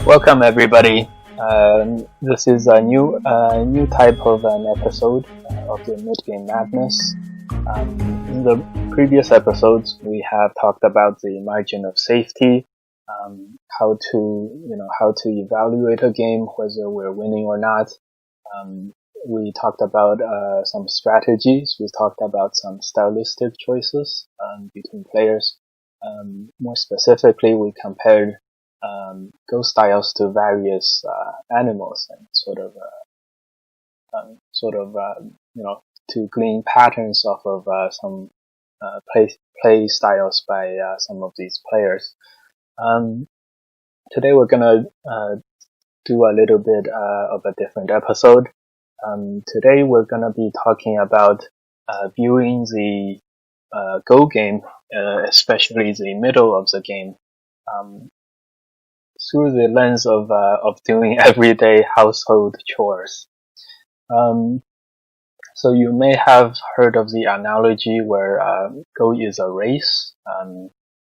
Welcome everybody. This is a new type of an episode of the Mid-Game Madness. In the previous episodes, we have talked about the margin of safety, how to evaluate a game, whether we're winning or not. We talked about some strategies. We talked about some stylistic choices between players. More specifically, we compared Go styles to various animals and to glean patterns off of some play styles by some of these players. Today we're gonna do a little bit of a different episode. Today we're gonna be talking about viewing the Go game, especially the middle of the game, through the lens of doing everyday household chores. So you may have heard of the analogy where Go is a race.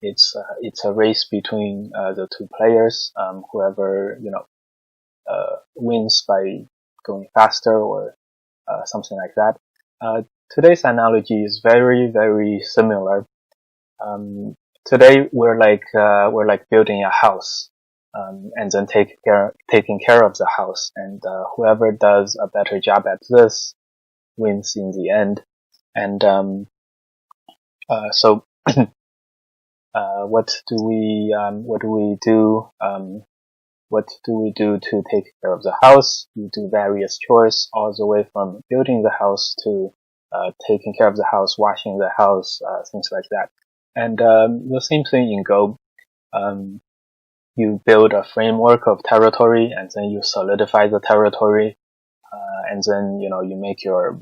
It's a race between the two players. Whoever wins by going faster or something like that. Today's analogy is very, very similar. Today we're like building a house. And then taking care of the house, and whoever does a better job at this wins in the end. And so what do we do? What do we do to take care of the house? We do various chores, all the way from building the house to taking care of the house, washing the house, things like that. And the same thing in Go. You build a framework of territory, and then you solidify the territory, and then you make your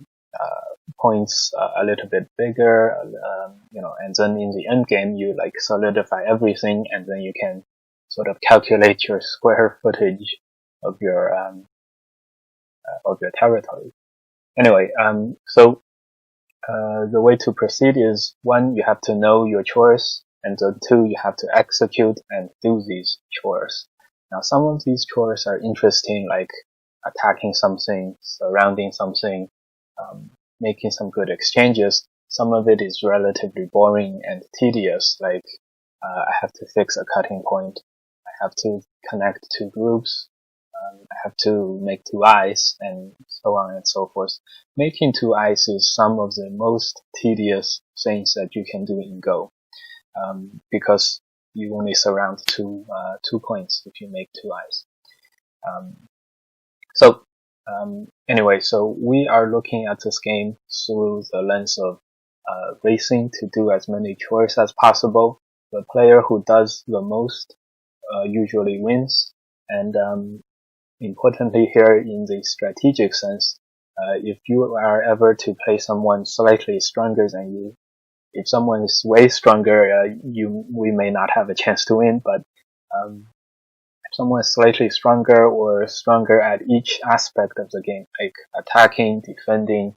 points a little bit bigger, and then in the end game you solidify everything, and then you can sort of calculate your square footage of your territory. Anyway, so the way to proceed is, one, you have to know your chores. And then two, you have to execute and do these chores. Now, some of these chores are interesting, like attacking something, surrounding something, making some good exchanges. Some of it is relatively boring and tedious, like I have to fix a cutting point, I have to connect two groups, I have to make two eyes, and so on and so forth. Making two eyes is some of the most tedious things that you can do in Go. Because you only surround two points if you make two eyes. Anyway, so we are looking at this game through the lens of racing to do as many chores as possible. The player who does the most usually wins. And importantly here, in the strategic sense, if you are ever to play someone slightly stronger than you, if someone is way stronger, we may not have a chance to win, but if someone is slightly stronger or stronger at each aspect of the game, like attacking, defending,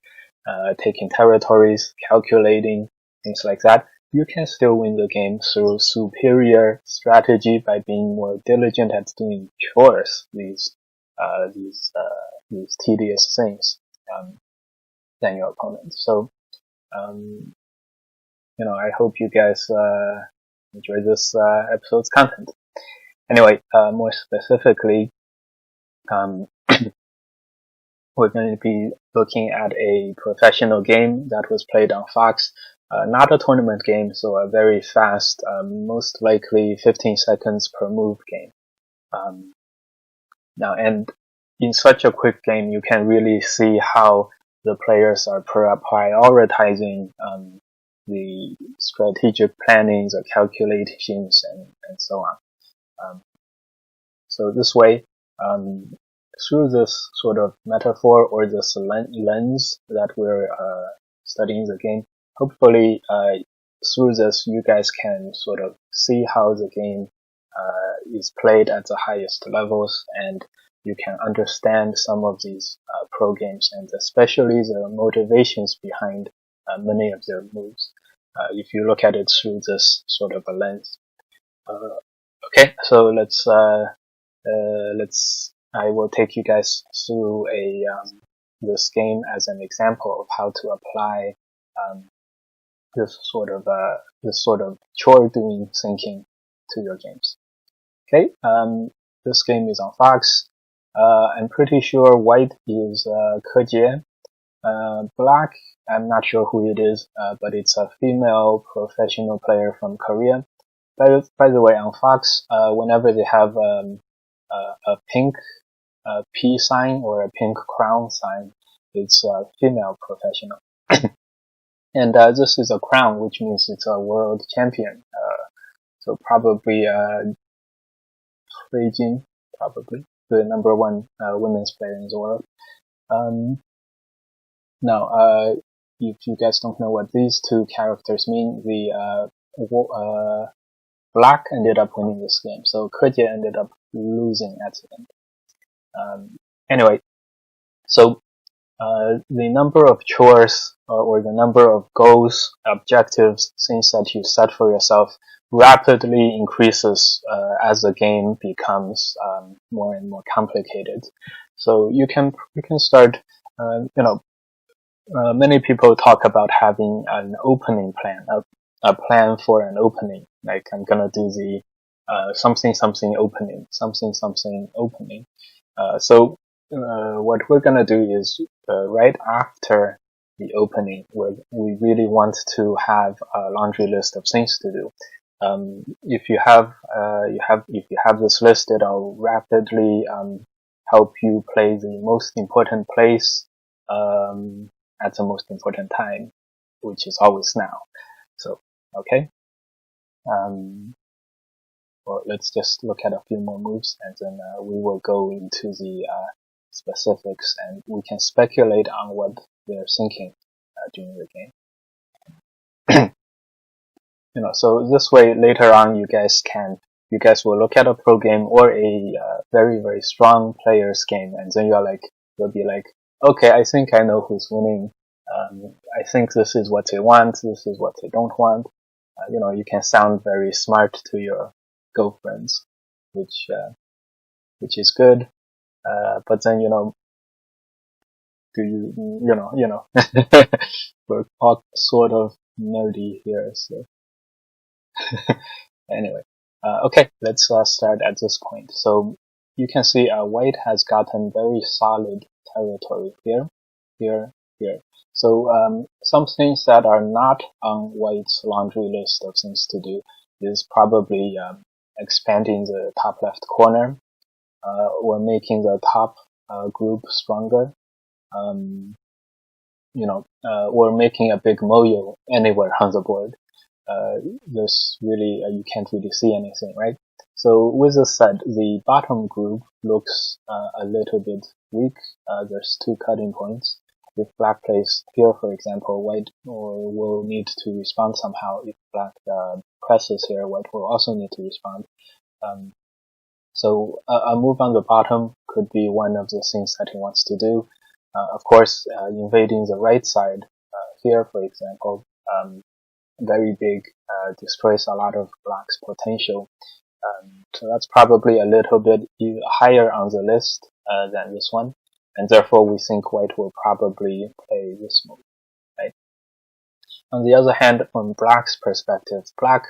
taking territories, calculating, things like that, you can still win the game through superior strategy by being more diligent at doing chores, these tedious things, than your opponent. So, I hope you guys enjoy this episode's content. Anyway, more specifically, we're going to be looking at a professional game that was played on Fox. Not a tournament game, so a very fast, most likely 15 seconds per move game. Now, and in such a quick game, you can really see how the players are prioritizing the strategic plannings, the calculations, and so on. So this way, through this sort of metaphor or this lens that we're studying the game, hopefully through this you guys can sort of see how the game is played at the highest levels, and you can understand some of these pro games, and especially the motivations behind many of their moves. If you look at it through this sort of a lens. Okay, so I will take you guys through this game as an example of how to apply this sort of chore doing thinking to your games. Okay, this game is on Fox. I'm pretty sure white is Ke. Black, I'm not sure who it is, but it's a female professional player from Korea. By the way, on Fox, whenever they have a pink P sign or a pink crown sign, it's a female professional. And this is a crown, which means it's a world champion. So probably Beijing, probably the number one women's player in the world. Now, if you guys don't know what these two characters mean, the Black ended up winning this game, so Ke ended up losing at the end. Anyway, so the number of chores or the number of goals, objectives, things that you set for yourself rapidly increases as the game becomes more and more complicated. So you can start, many people talk about having an opening plan, a plan for an opening. Like I'm gonna do the something opening, something opening. So what we're gonna do is right after the opening, where we really want to have a laundry list of things to do. If you have this listed, I'll rapidly help you play the most important place at the most important time, which is always now. So okay. Well, let's just look at a few more moves, and then we will go into the specifics, and we can speculate on what they're thinking during the game. So this way later on, you guys will look at a pro game or a very, very strong player's game, and then you'll be like, okay, I think I know who's winning. I think this is what they want. This is what they don't want. You can sound very smart to your girlfriends, which is good. But then, we're all sort of nerdy here, so anyway. Okay, let's start at this point. So you can see white has gotten very solid territory here, here, here. So some things that are not on white's laundry list of things to do is probably expanding the top left corner, or making the top group stronger, or making a big moyo anywhere on the board. There's really you can't really see anything, right? So with this said, the bottom group looks a little bit weak. There's two cutting points. If black plays here, for example, white will need to respond somehow. If black presses here, white will also need to respond. So a move on the bottom could be one of the things that he wants to do. Of course, invading the right side here, for example, very big, destroys a lot of black's potential. So that's probably a little bit higher on the list than this one, and therefore we think white will probably play this move, right? On the other hand, from black's perspective, black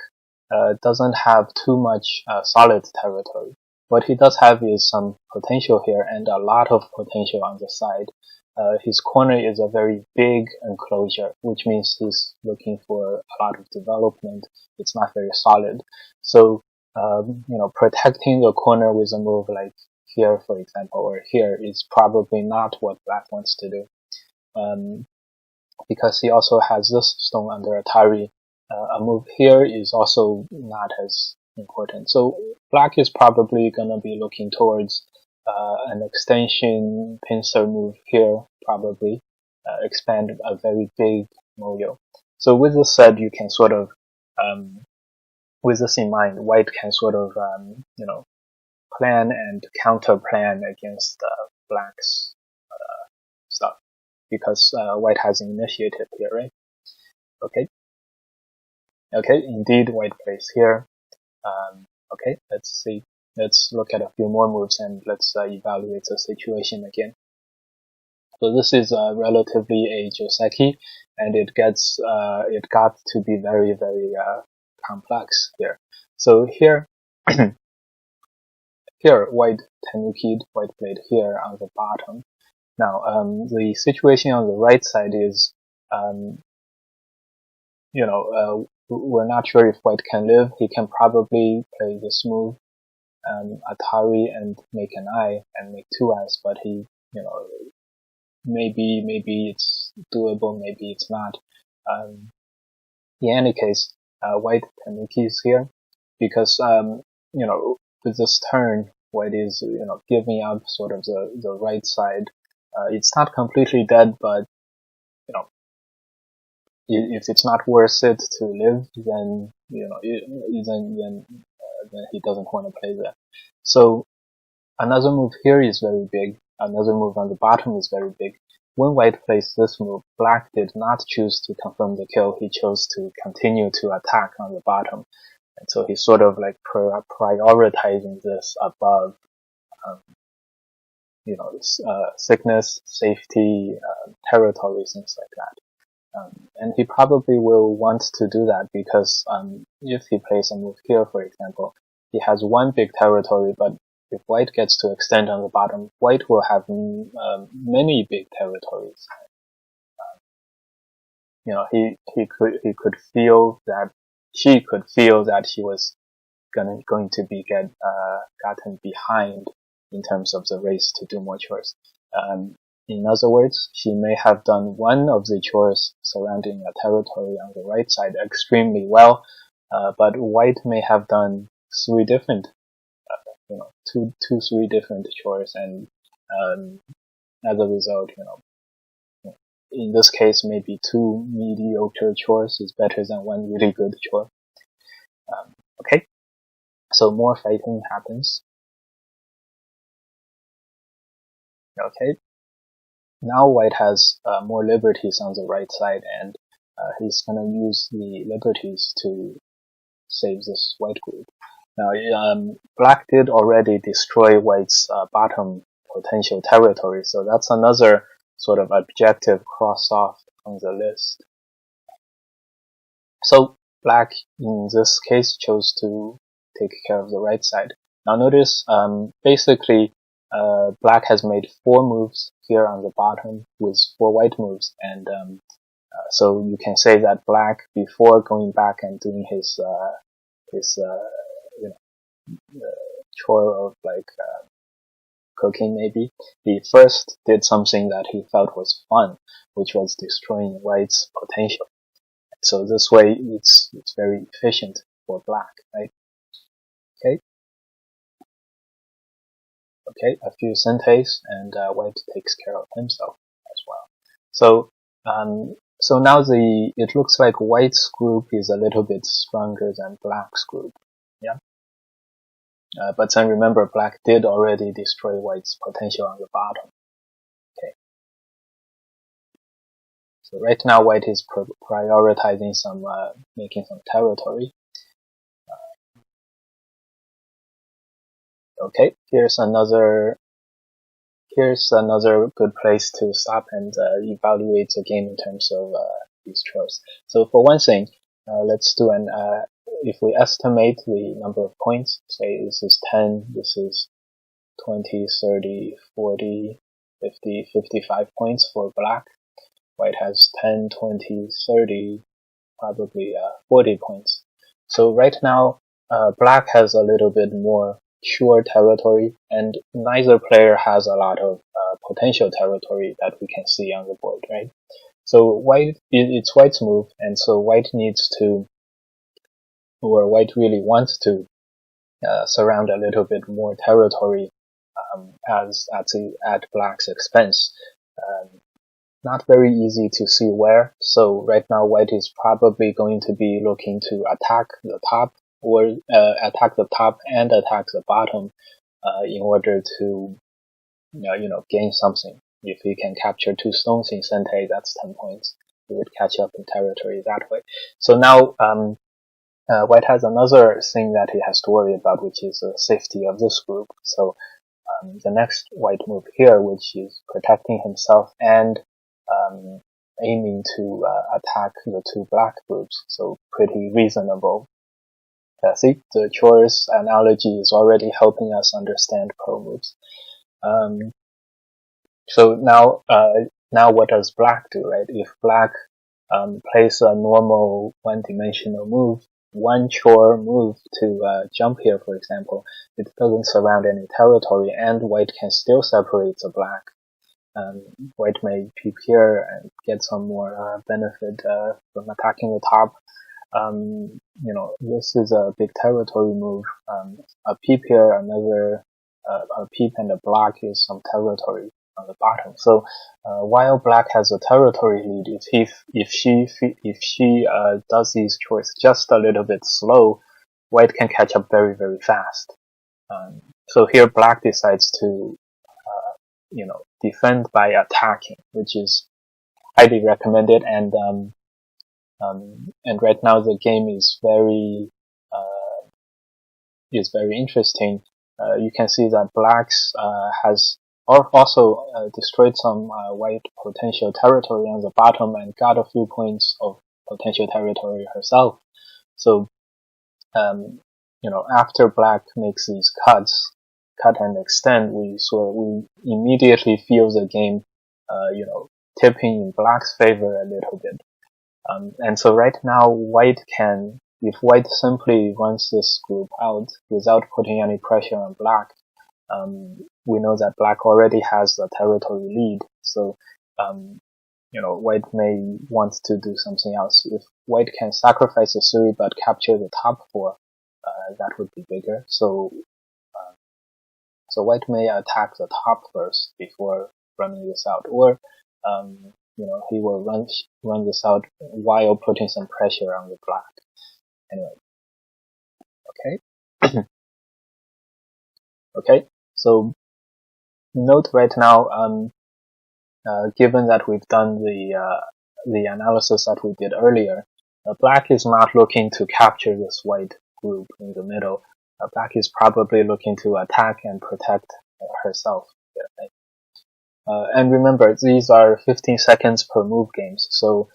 doesn't have too much solid territory. What he does have is some potential here and a lot of potential on the side. His corner is a very big enclosure, which means he's looking for a lot of development. It's not very solid. So, protecting the corner with a move like here, for example, or here is probably not what black wants to do. Because he also has this stone under Atari. A move here is also not as important. So black is probably going to be looking towards an extension pincer move here, probably expand a very big moyo. So with this said, you can sort of, with this in mind, white can sort of, plan and counter plan against black's stuff, because white has initiative here, right? Okay, indeed, white plays here. Okay, let's see. Let's look at a few more moves and let's evaluate the situation again. So this is relatively a Joseki, and it got to be very, very complex here. So here, here white tenuki'd, white played here on the bottom. Now, the situation on the right side is, we're not sure if white can live. He can probably play this move, Atari, and make an eye and make two eyes, but he, maybe it's doable, maybe it's not. In any case, white tenuki is here because, with this turn, white is, giving up sort of the right side. It's not completely dead, but, if it's not worth it to live, then, then he doesn't want to play there. So another move here is very big. Another move on the bottom is very big. When white plays this move, black did not choose to confirm the kill. He chose to continue to attack on the bottom. And so he's sort of like prioritizing this above, sickness, safety, territory, things like that. And he probably will want to do that because if he plays a move here, for example, he has one big territory, but if white gets to extend on the bottom, white will have many big territories. He could feel that she could feel that she was going to be gotten behind in terms of the race to do more chores. In other words, she may have done one of the chores surrounding a territory on the right side extremely well, but white may have done three different, three different chores, and as a result, in this case, maybe two mediocre chores is better than one really good chore. Okay, so more fighting happens. Okay. Now white has more liberties on the right side, and he's gonna use the liberties to save this white group. Now, black did already destroy white's bottom potential territory, so that's another sort of objective crossed off on the list. So black, in this case, chose to take care of the right side. Now notice, basically, black has made 4 moves here on the bottom with 4 white moves, and so you can say that black, before going back and doing his chore of cooking, maybe he first did something that he felt was fun, which was destroying white's potential. So this way, it's very efficient for black, right? Okay, a few senteis, and white takes care of himself as well. So, so now it looks like white's group is a little bit stronger than black's group, yeah? But then remember, black did already destroy white's potential on the bottom. Okay. So right now, white is prioritizing making some territory. Okay, here's another good place to stop and evaluate the game in terms of these chores. So for one thing, let's do if we estimate the number of points, say this is 10, this is 20, 30, 40, 50, 55 points for black. White has 10, 20, 30, probably 40 points. So right now, black has a little bit more Chore territory, and neither player has a lot of potential territory that we can see on the board, right? So it's white's move, and so white really wants to surround a little bit more territory at black's expense. Not very easy to see where. So right now, white is probably going to be looking to attack the top, or attack the top and attack the bottom, in order to gain something. If he can capture 2 stones in center A, that's 10 points. He would catch up in territory that way. So now White has another thing that he has to worry about, which is the safety of this group. So the next White move here, which is protecting himself and aiming to attack the 2 black groups. So pretty reasonable. See, the Chore's analogy is already helping us understand pro moves. So now what does black do, right? If black plays a normal one-dimensional move, one Chore move to jump here, for example, it doesn't surround any territory, and White can still separate the black. White may peep here and get some more benefit from attacking the top. This is a big territory move. A peep here, another a peep and a block is some territory on the bottom. So while black has a territory lead, if she does these choices just a little bit slow, White can catch up very, very fast. So here black decides to defend by attacking, which is highly recommended, and right now the game is very interesting. You can see that blacks has also destroyed some white potential territory on the bottom and got a few points of potential territory herself. So after black makes these cut and extend, we immediately feel the game tipping in black's favor a little bit. And so right now White can, if White simply runs this group out without putting any pressure on black, we know that black already has the territory lead. So White may want to do something else. If White can sacrifice the 3 but capture the top 4, that would be bigger. So White may attack the top first before running this out, or he will run this out while putting some pressure on the black. Anyway, okay. Okay, so note right now, given that we've done the analysis that we did earlier, black is not looking to capture this white group in the middle. Black is probably looking to attack and protect herself. Right? And remember, these are 15 seconds per move games, so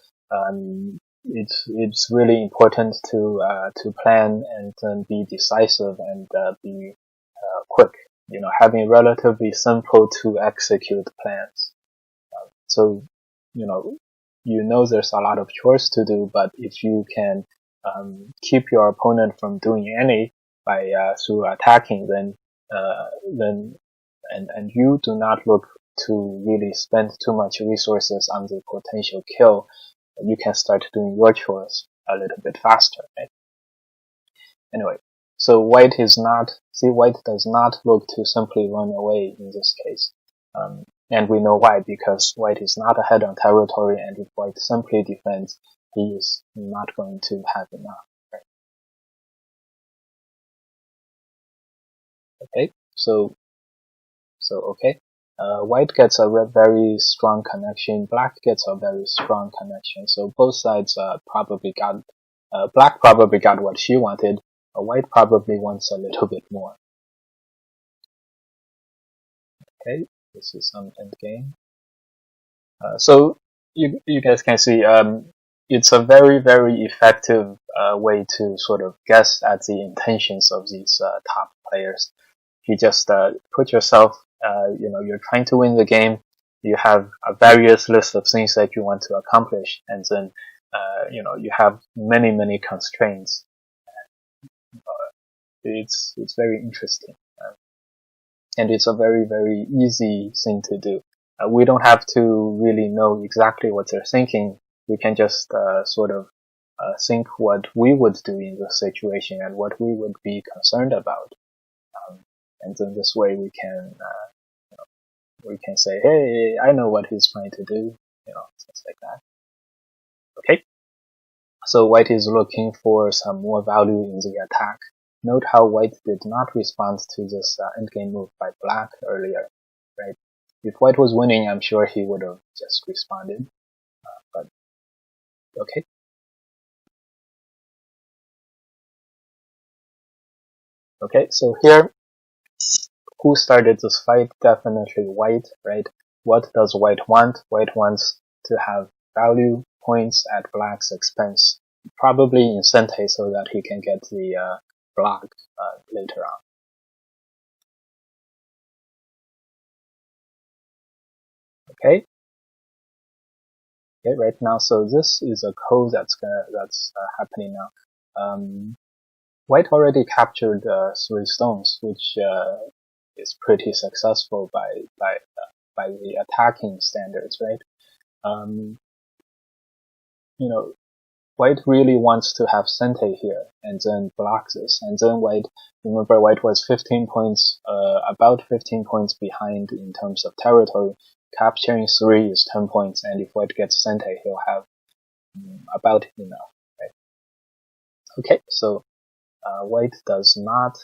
it's really important to plan and then be decisive and be quick. Having relatively simple to execute plans. So there's a lot of chores to do, but if you can keep your opponent from doing any by through attacking, then you do not look to really spend too much resources on the potential kill, you can start doing your chores a little bit faster, right? Anyway, so White does not look to simply run away in this case. And we know why, because White is not ahead on territory, and if White simply defends, he is not going to have enough, right? Okay, so okay. White gets a very strong connection, black gets a very strong connection, so both sides probably got, black probably got what she wanted, White probably wants a little bit more. Okay, this is some endgame. So you guys can see, it's a very, very effective way to sort of guess at the intentions of these top players. You just put yourself, you're trying to win the game, you have a various list of things that you want to accomplish, and then you have many, many constraints. It's very interesting, and it's a very, very easy thing to do. We don't have to really know exactly what they're thinking. We can just sort of think what we would do in this situation and what we would be concerned about, and then this way we can say, hey, I know what he's trying to do, things like that. Okay, so White is looking for some more value in the attack. note how white did not respond to this endgame move by black earlier, right? If white was winning, I'm sure he would have just responded, but okay. Okay, so here, who started this fight? Definitely white, right? What does white want? White wants to have value points at black's expense, probably in Sente so that he can get the block later on. Okay. Okay, right now, so this is a code that's happening now. White already captured 3 stones, which is pretty successful by the attacking standards, right? You know, white really wants to have Sente here and then block this, and then white. Remember, white was 15 points, about 15 points behind in terms of territory. Capturing 3 is 10 points, and if white gets Sente, he'll have about enough, right? Okay, so white does not.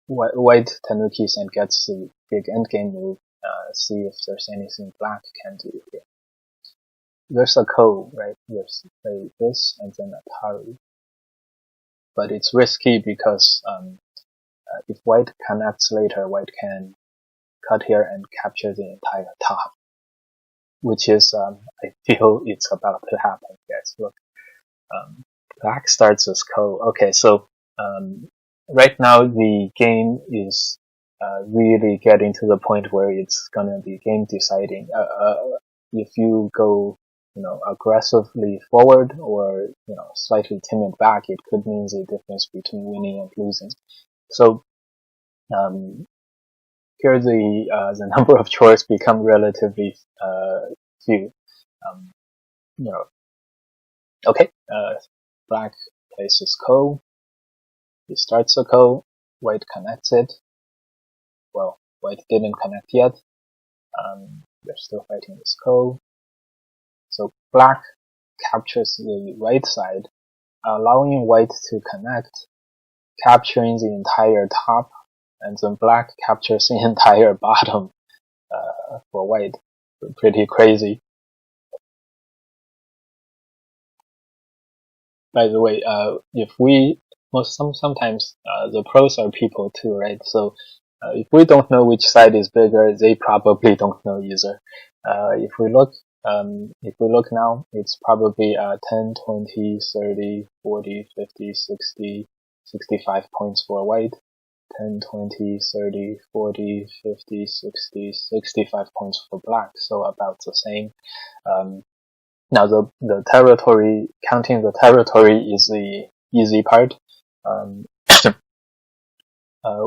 White Tanukis and gets the big endgame move. See if there's anything black can do here. There's a code, right? There's play this and then Atari, but it's risky because if white connects later, white can cut here and capture the entire top, which is I feel it's about to happen. Guys, look. Black starts as code. Okay, so right now the game is really getting to the point where it's gonna be game deciding. If you go, aggressively forward or slightly timid back, it could mean the difference between winning and losing. So here the number of chores become relatively few. Okay, black places ko. He starts a ko. White connects it. Well, white didn't connect yet. They're still fighting this ko. So black captures the right side, allowing white to connect, capturing the entire top, and then black captures the entire bottom for white. Pretty crazy. By the way, if we sometimes the pros are people too, right? So if we don't know which side is bigger, they probably don't know either. If we look now, it's probably 10, 20, 30, 40, 50, 60, 65 points for white. 10, 20, 30, 40, 50, 60, 65 points for black. So about the same. Now the territory, counting the territory is the easy part.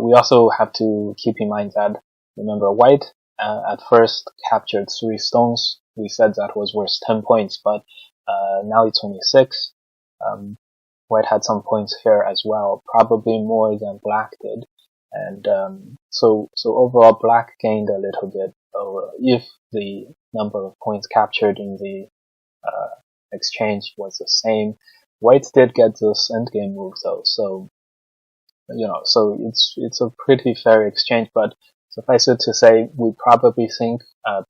We also have to keep in mind that, remember, white at first captured 3 stones. We said that was worth 10 points, but now it's only 6. White had some points here as well, probably more than black did. And so overall, black gained a little bit if the number of points captured in the exchange was the same. White did get this endgame move though, so so it's a pretty fair exchange. But suffice it to say, we probably think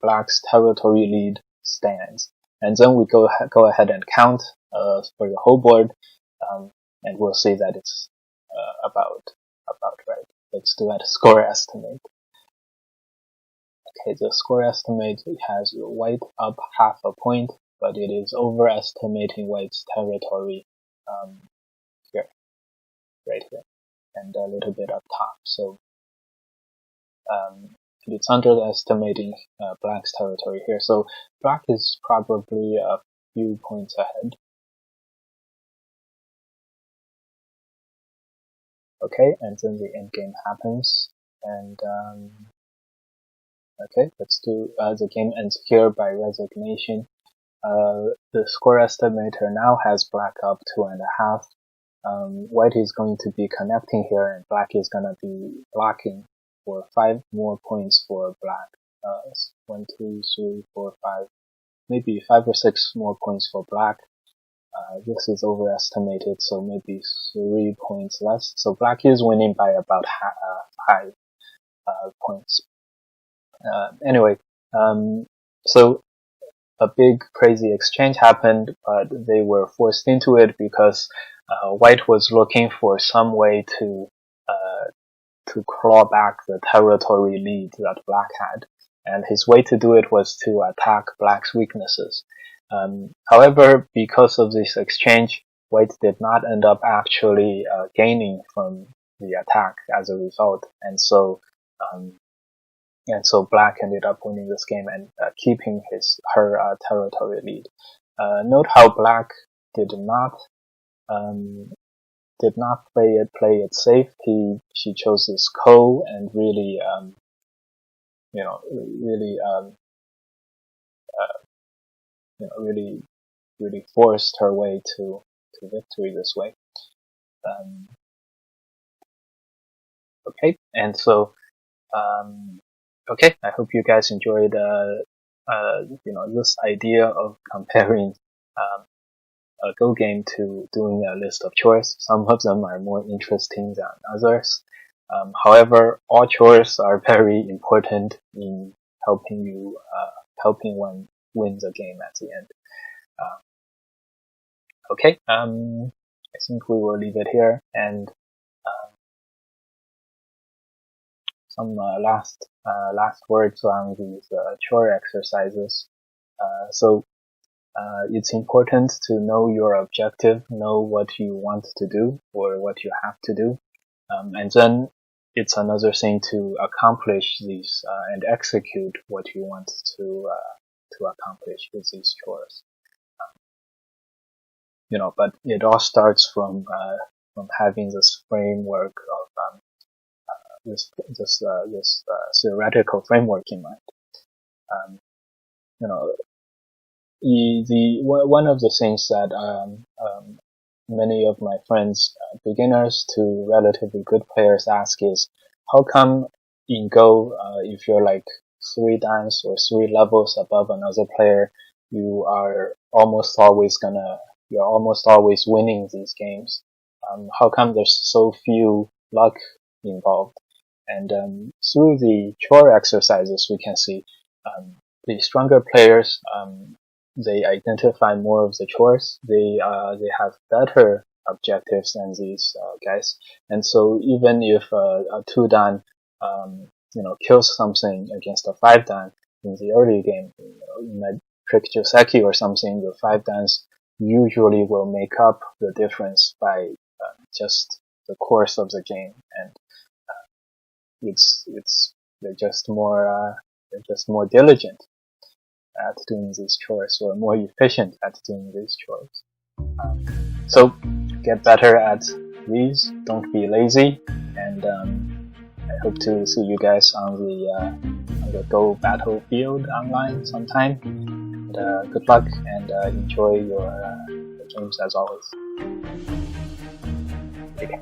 black's territory lead stands, and then we go ahead and count for the whole board, and we'll see that it's about right. Let's do a score estimate. Okay, the score estimate has white up half a point, but it is overestimating white's territory here, right here, and a little bit up top. So it's underestimating black's territory here. So black is probably a few points ahead. Okay, and then the endgame happens, and okay, let's do the game ends here by resignation. The score estimator now has black up 2.5. White is going to be connecting here, and black is gonna be blocking for 5 more points for black. 1, 2, 3, 4, 5, maybe 5 or 6 more points for black. This is overestimated, so maybe 3 points less. So black is winning by about 5 points. Anyway, so a big crazy exchange happened, but they were forced into it because white was looking for some way to claw back the territory lead that black had, and his way to do it was to attack black's weaknesses. However, because of this exchange, white did not end up actually gaining from the attack as a result, and so black ended up winning this game and keeping her territory lead. Note how black did not play it safe. She chose this ko and really really forced her way to victory this way. Okay, and so okay, I hope you guys enjoyed this idea of comparing a Go game to doing a list of chores. Some of them are more interesting than others. However, all chores are very important in helping one win the game at the end. Okay, I think we will leave it here, and some last words on these chore exercises. So it's important to know your objective, know what you want to do or what you have to do, and then it's another thing to accomplish these and execute what you want to accomplish with these chores. But it all starts from having this framework of this theoretical framework in mind. One of the things that many of my friends, beginners to relatively good players, ask is, how come in Go, if you're like 3 dans or 3 levels above another player, you're almost always winning these games? How come there's so few luck involved? And through the chore exercises, we can see the stronger players, they identify more of the chores. They have better objectives than these guys. And so even if a 2 dan kills something against a 5 dan in the early game, in a trick Joseki or something, the 5 dans usually will make up the difference by just the course of the game, and they're just more diligent at doing these chores, or more efficient at doing these chores. So get better at these. Don't be lazy, and I hope to see you guys on the Go battlefield online sometime. And good luck, and enjoy your games as always. Take care.